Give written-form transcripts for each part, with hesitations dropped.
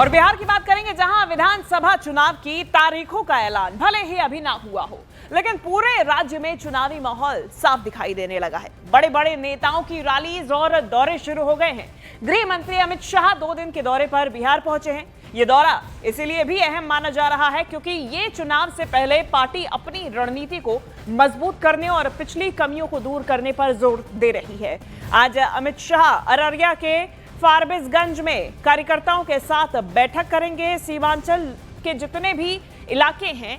और बिहार की बात करेंगे, जहां विधानसभा चुनाव की तारीखों का ऐलान भले ही अभी ना हुआ हो, लेकिन पूरे राज्य में चुनावी माहौल साफ दिखाई देने लगा है। बड़े बड़े नेताओं की रैलीज और दौरे शुरू हो गए हैं। गृह मंत्री अमित शाह 2 दिन के दौरे पर बिहार पहुंचे हैं। ये दौरा इसीलिए भी अहम माना जा रहा है क्योंकि ये चुनाव से पहले पार्टी अपनी रणनीति को मजबूत करने और पिछली कमियों को दूर करने पर जोर दे रही है। आज अमित शाह अररिया के फारबिसगंज में कार्यकर्ताओं के साथ बैठक करेंगे। सीमांचल के जितने भी इलाके हैं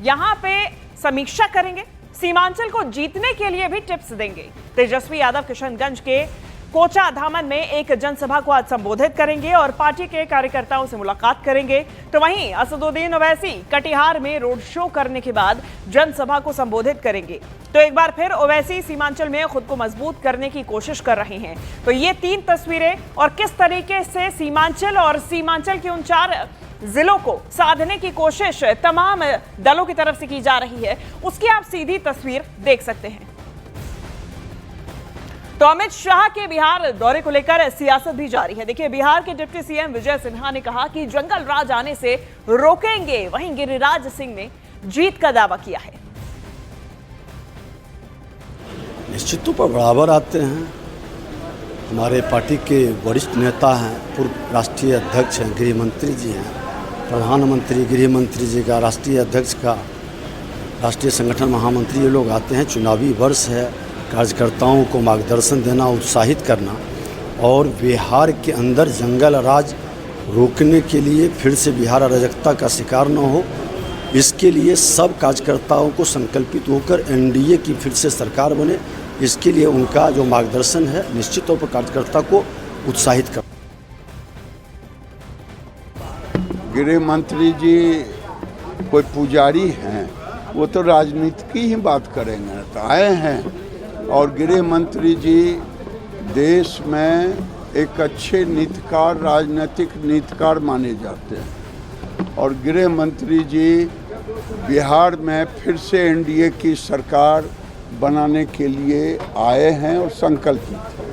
यहां पे समीक्षा करेंगे। सीमांचल को जीतने के लिए भी टिप्स देंगे। तेजस्वी यादव किशनगंज के कोचा धामन में एक जनसभा को आज संबोधित करेंगे और पार्टी के कार्यकर्ताओं से मुलाकात करेंगे। तो वहीं असदुद्दीन ओवैसी कटिहार में रोड शो करने के बाद जनसभा को संबोधित करेंगे। तो एक बार फिर ओवैसी सीमांचल में खुद को मजबूत करने की कोशिश कर रहे हैं। तो ये 3 तस्वीरें और किस तरीके से सीमांचल और सीमांचल के उन 4 जिलों को साधने की कोशिश तमाम दलों की तरफ से की जा रही है, उसकी आप सीधी तस्वीर देख सकते हैं। तो अमित शाह के बिहार दौरे को लेकर सियासत भी जारी है। देखिए, बिहार के डिप्टी सीएम विजय सिन्हा ने कहा कि जंगल राज आने से रोकेंगे। वहीं गिरिराज सिंह ने जीत का दावा किया है। निश्चित तौर पर बराबर आते हैं। हमारे पार्टी के वरिष्ठ नेता हैं, पूर्व राष्ट्रीय अध्यक्ष हैं, गृह मंत्री जी हैं, प्रधानमंत्री, गृह मंत्री जी का, राष्ट्रीय अध्यक्ष का, राष्ट्रीय संगठन महामंत्री, ये लोग आते हैं। चुनावी वर्ष है, कार्यकर्ताओं को मार्गदर्शन देना, उत्साहित करना और बिहार के अंदर जंगल राज रोकने के लिए फिर से बिहार अराजकता का शिकार न हो, इसके लिए सब कार्यकर्ताओं को संकल्पित होकर एनडीए की फिर से सरकार बने, इसके लिए उनका जो मार्गदर्शन है निश्चित तौर पर कार्यकर्ता को उत्साहित कर। गृह मंत्री जी कोई पुजारी हैं, वो तो राजनीति की ही बात करेंगे। तो आए हैं और गृह मंत्री जी देश में एक अच्छे नीतिकार, राजनीतिक नीतिकार माने जाते हैं और गृह मंत्री जी बिहार में फिर से एनडीए की सरकार बनाने के लिए आए हैं और संकल्पित हैं।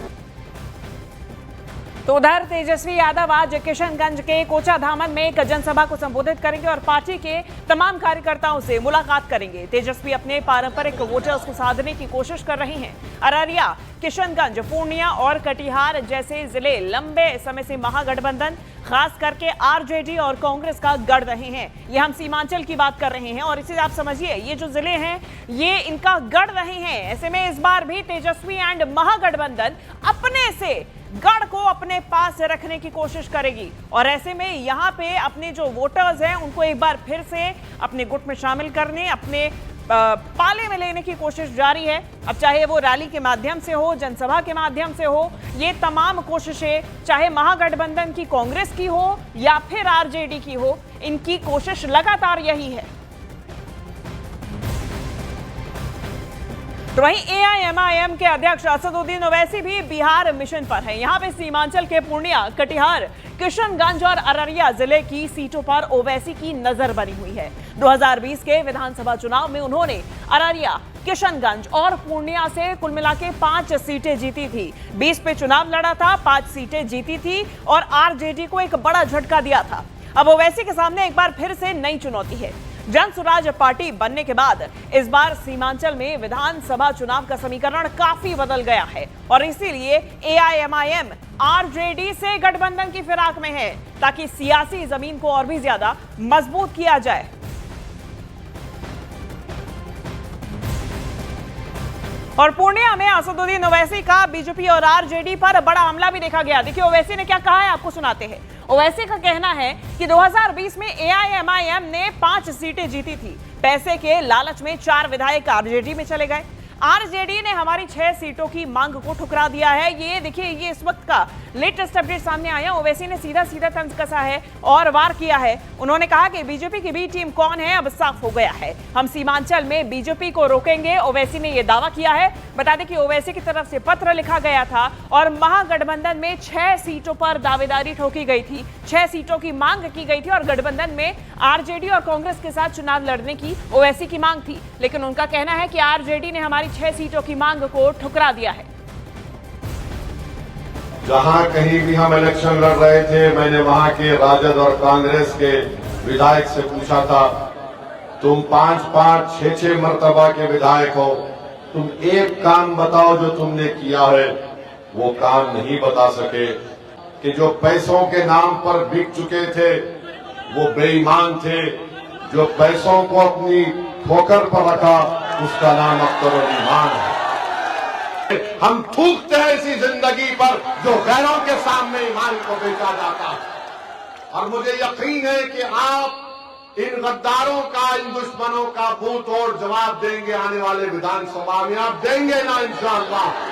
तो उधर तेजस्वी यादव आज किशनगंज के कोचा धामन में एक जनसभा को संबोधित करेंगे और पार्टी के तमाम कार्यकर्ताओं से मुलाकात करेंगे। तेजस्वी अपने पारंपरिक वोटर्स को साधने की कोशिश कर रही हैं। अररिया, किशनगंज, पूर्णिया और कटिहार जैसे जिले लंबे समय से महागठबंधन, खास करके आरजेडी और कांग्रेस का गढ़ रहे हैं। ये हम सीमांचल की बात कर रहे हैं और इसे आप समझिए, ये जो जिले हैं ये इनका गढ़ रहे हैं। ऐसे में इस बार भी तेजस्वी एंड महागठबंधन अपने से गढ़ को अपने पास रखने की कोशिश करेगी और ऐसे में यहाँ पे अपने जो वोटर्स हैं उनको एक बार फिर से अपने गुट में शामिल करने, अपने पाले में लेने की कोशिश जारी है। अब चाहे वो रैली के माध्यम से हो, जनसभा के माध्यम से हो, ये तमाम कोशिशें चाहे महागठबंधन की, कांग्रेस की हो या फिर आरजेडी की हो, इनकी कोशिश लगातार यही है। तो वहीं एआईएमआईएम के अध्यक्ष असदुद्दीन ओवैसी भी बिहार मिशन पर हैं। यहां पे सीमांचल के पूर्णिया, कटिहार, किशनगंज और अररिया जिले की सीटों पर ओवैसी की नजर बनी हुई है। 2020 के विधानसभा चुनाव में उन्होंने अररिया, किशनगंज और पूर्णिया से कुल मिला के 5 सीटें जीती थी। 20 पे चुनाव लड़ा था, 5 सीटें जीती थी और आरजेडी को एक बड़ा झटका दिया था। अब ओवैसी के सामने एक बार फिर से नई चुनौती है। जन स्वराज पार्टी बनने के बाद इस बार सीमांचल में विधानसभा चुनाव का समीकरण काफी बदल गया है और इसीलिए एआईएमआईएम आरजेडी से गठबंधन की फिराक में है ताकि सियासी जमीन को और भी ज्यादा मजबूत किया जाए। और पूर्णिया में असदुद्दीन ओवैसी का बीजेपी और आरजेडी पर बड़ा हमला भी देखा गया। देखिए ओवैसी ने क्या कहा है, आपको सुनाते हैं। ओवैसी का कहना है कि 2020 में एआईएमआईएम ने 5 सीटें जीती थी। पैसे के लालच में 4 विधायक आरजेडी में चले गए। आरजेडी ने हमारी 6 सीटों की मांग को ठुकरा दिया है। ये देखिए, ये इस वक्त का लेटेस्ट अपडेट सामने आया। ओवैसी ने सीधा सीधा तंज कसा है और वार किया है। उन्होंने कहा कि बीजेपी की बी टीम कौन है अब साफ हो गया है, हम सीमांचल में बीजेपी को रोकेंगे। ओवैसी ने यह दावा किया है। बता दें कि ओवैसी की तरफ से पत्र लिखा गया था और महागठबंधन में 6 सीटों पर दावेदारी ठोकी गई थी, 6 सीटों की मांग की गई थी और गठबंधन में आरजेडी और कांग्रेस के साथ चुनाव लड़ने की ओवैसी की मांग थी। लेकिन उनका कहना है कि आरजेडी ने हमारी 6 सीटों की मांग को ठुकरा दिया है। जहां कहीं भी हम इलेक्शन लड़ रहे थे, मैंने वहां के राजद और कांग्रेस के विधायक से पूछा था, तुम 5-5, 6-6 मर्तबा के विधायक हो, तुम एक काम बताओ जो तुमने किया है। वो काम नहीं बता सके कि जो पैसों के नाम पर बिक चुके थे वो बेईमान थे, जो पैसों को अपनी ठोकर पर रखा उसका नाम अख्तर ईमान है। हम थूकते हैं ऐसी जिंदगी पर जो गैरों के सामने ईमान को बेचा जाता है। और मुझे यकीन है कि आप इन गद्दारों का, इन दुश्मनों का मुंह तोड़ जवाब देंगे आने वाले विधानसभा में। आप देंगे ना इंशाअल्लाह।